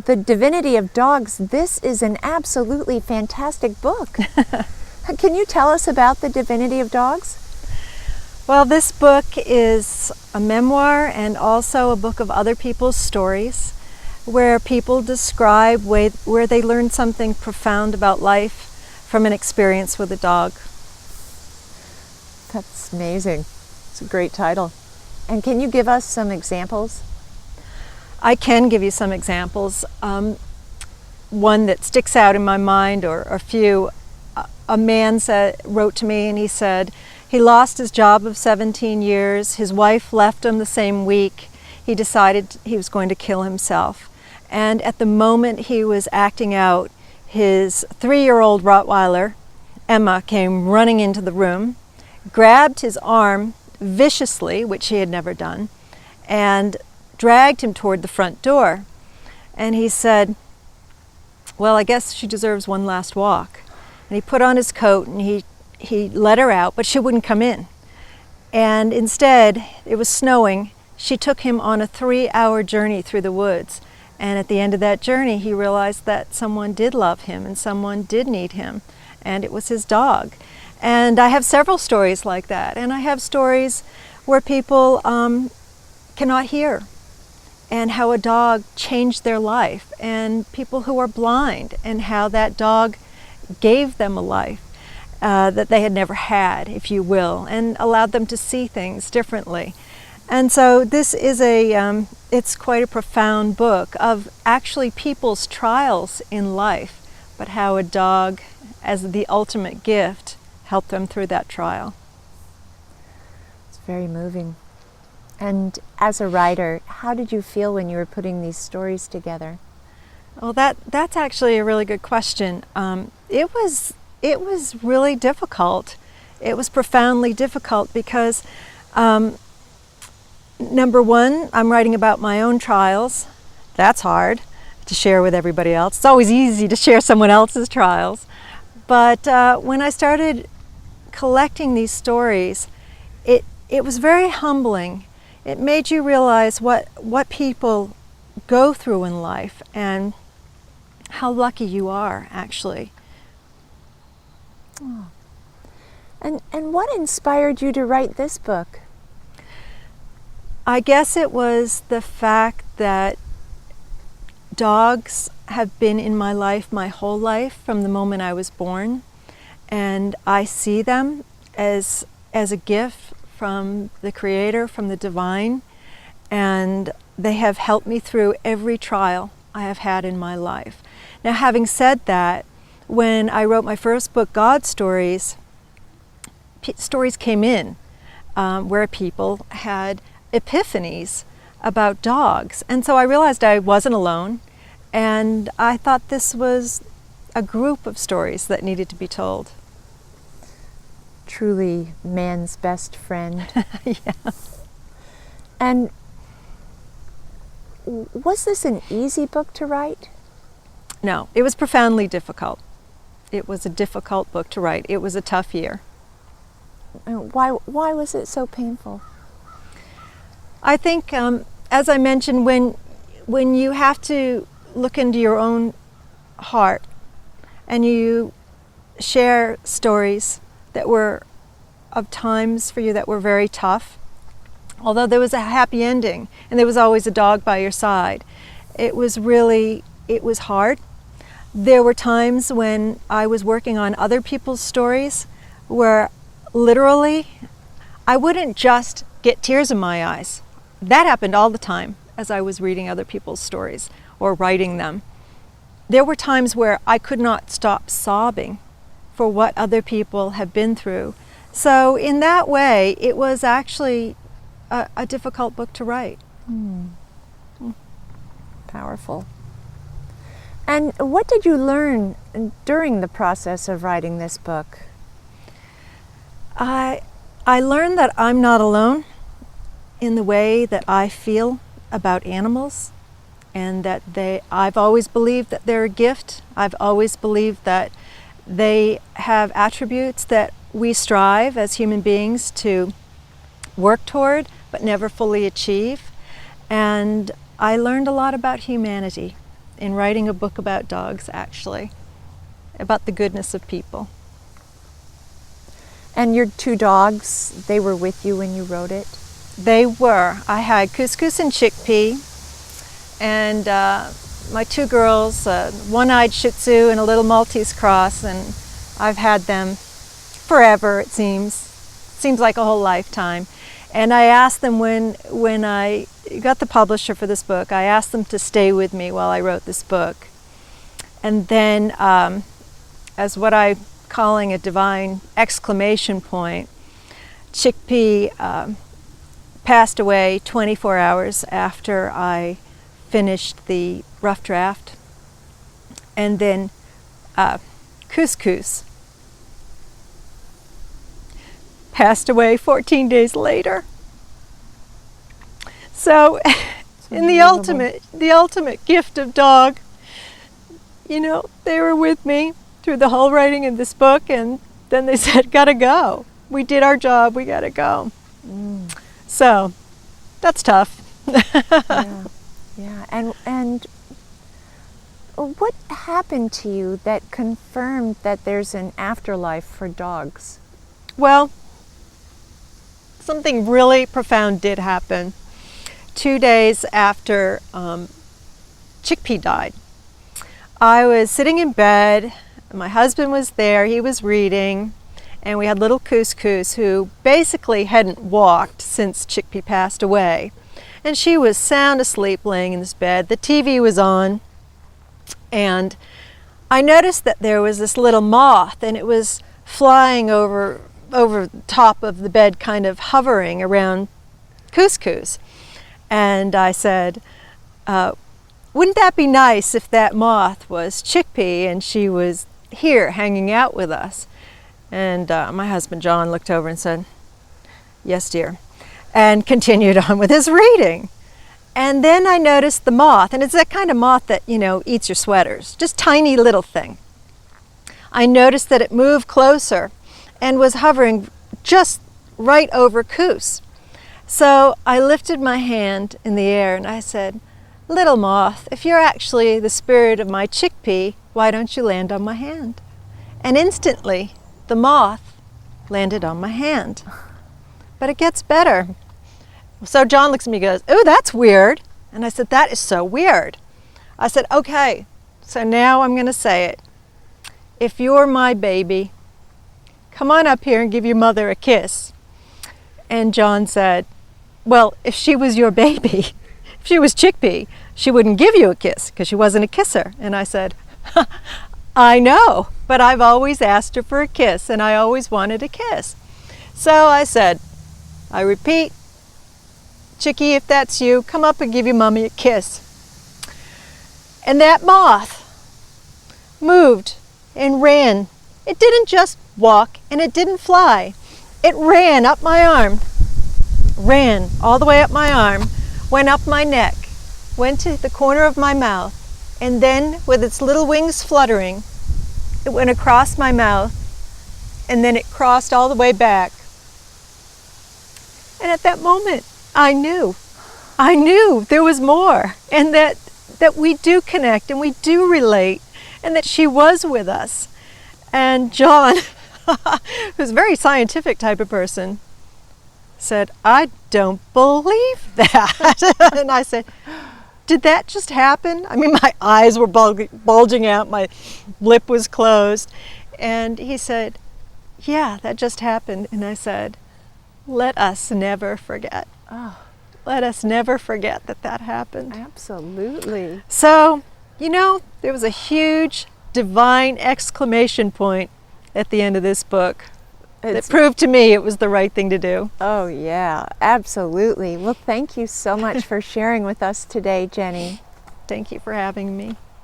The Divinity of Dogs, this is an absolutely fantastic book. Can you tell us about The Divinity of Dogs? Well, this book is a memoir and also a book of other people's stories where people describe where they learned something profound about life from an experience with a dog. That's amazing. It's a great title. And can you give us some examples? I can give you some examples. One that sticks out in my mind, or a few. A man wrote to me and he said he lost his job of 17 years. His wife left him the same week. He decided he was going to kill himself. And at the moment he was acting out, his 3-year-old Rottweiler, Emma, came running into the room, grabbed his arm viciously, which he had never done, and dragged him toward the front door. And he said, well, I guess she deserves one last walk. And he put on his coat and he let her out, but she wouldn't come in. And instead, it was snowing, she took him on a 3-hour journey through the woods. And at the end of that journey, he realized that someone did love him and someone did need him, and it was his dog. And I have several stories like that. And I have stories where people cannot hear, and how a dog changed their life, and people who are blind, and how that dog gave them a life that they had never had, if you will, and allowed them to see things differently. And so this is it's quite a profound book of actually people's trials in life, but how a dog, as the ultimate gift, helped them through that trial. It's very moving. And as a writer, how did you feel when you were putting these stories together? Well, that's actually a really good question. It was really difficult. It was profoundly difficult because number one, I'm writing about my own trials. That's hard to share with everybody else. It's always easy to share someone else's trials. But when I started collecting these stories, it was very humbling. It made you realize what people go through in life and how lucky you are, actually. Oh. And what inspired you to write this book? I guess it was the fact that dogs have been in my life my whole life from the moment I was born, and I see them as a gift from the Creator, from the Divine, and they have helped me through every trial I have had in my life. Now, having said that, when I wrote my first book, God Stories, stories came in where people had epiphanies about dogs. And so I realized I wasn't alone, and I thought this was a group of stories that needed to be told. Truly man's best friend. Yeah. And was this an easy book to write? No, it was profoundly difficult. It was a difficult book to write. It was a tough year. Why was it so painful? I think, as I mentioned, when you have to look into your own heart and you share stories that were of times for you that were very tough, although there was a happy ending and there was always a dog by your side, it was hard. There were times when I was working on other people's stories where literally I wouldn't just get tears in my eyes. That happened all the time as I was reading other people's stories or writing them. There were times where I could not stop sobbing for what other people have been through. So in that way, it was actually a difficult book to write. Powerful. And what did you learn during the process of writing this book? I learned that I'm not alone in the way that I feel about animals, and that I've always believed that they're a gift. I've always believed that they have attributes that we strive as human beings to work toward but never fully achieve. And I learned a lot about humanity in writing a book about dogs, actually, about the goodness of people. And your 2 dogs, they were with you when you wrote it? They were. I had Couscous and Chickpea, and my 2 girls, one-eyed Shih Tzu and a little Maltese cross, and I've had them forever, it seems. Seems like a whole lifetime. And I asked them when I got the publisher for this book, I asked them to stay with me while I wrote this book. And then, as what I'm calling a divine exclamation point, Chickpea passed away 24 hours after I finished the rough draft. And then Couscous passed away 14 days later. So, in the ultimate gift of dog, you know, they were with me through the whole writing of this book, and then they said, gotta go. We did our job, we gotta go. So, that's tough. Yeah. And what happened to you that confirmed that there's an afterlife for dogs? Well, something really profound did happen. 2 days after Chickpea died, I was sitting in bed. My husband was there. He was reading, and we had little Couscous, who basically hadn't walked since Chickpea passed away, and she was sound asleep laying in this bed. The TV was on, and I noticed that there was this little moth, and it was flying over top of the bed, kind of hovering around Couscous. And I said, wouldn't that be nice if that moth was Chickpea and she was here hanging out with us? And my husband John looked over and said, yes, dear, and continued on with his reading. And then I noticed the moth, and it's that kind of moth that, you know, eats your sweaters, just tiny little thing. I noticed that it moved closer and was hovering just right over Coos. So I lifted my hand in the air and I said, little moth, if you're actually the spirit of my Chickpea, why don't you land on my hand? And instantly, the moth landed on my hand. But it gets better. So John looks at me and goes, oh, that's weird. And I said, that is so weird. I said, okay, so now I'm going to say it. If you're my baby, come on up here and give your mother a kiss. And John said, well, if she was your baby, if she was Chickpea, she wouldn't give you a kiss because she wasn't a kisser. And I said, I know, but I've always asked her for a kiss and I always wanted a kiss. So I said, I repeat, Chickie, if that's you, come up and give your mommy a kiss. And that moth moved and ran. It didn't just walk and it didn't fly. It ran up my arm, ran all the way up my arm, went up my neck, went to the corner of my mouth, and then with its little wings fluttering, it went across my mouth, and then it crossed all the way back. And at that moment, I knew there was more, and that we do connect and we do relate, and that she was with us. And John, who's a very scientific type of person, said, I don't believe that. And I said, did that just happen? I mean, my eyes were bulging out, my lip was closed. And he said, yeah, that just happened. And I said, let us never forget. Oh, let us never forget that happened. absolutely. So, you know, there was a huge divine exclamation point at the end of this book. It proved to me it was the right thing to do. Oh, yeah, absolutely. Well, thank you so much for sharing with us today, Jenny. Thank you for having me.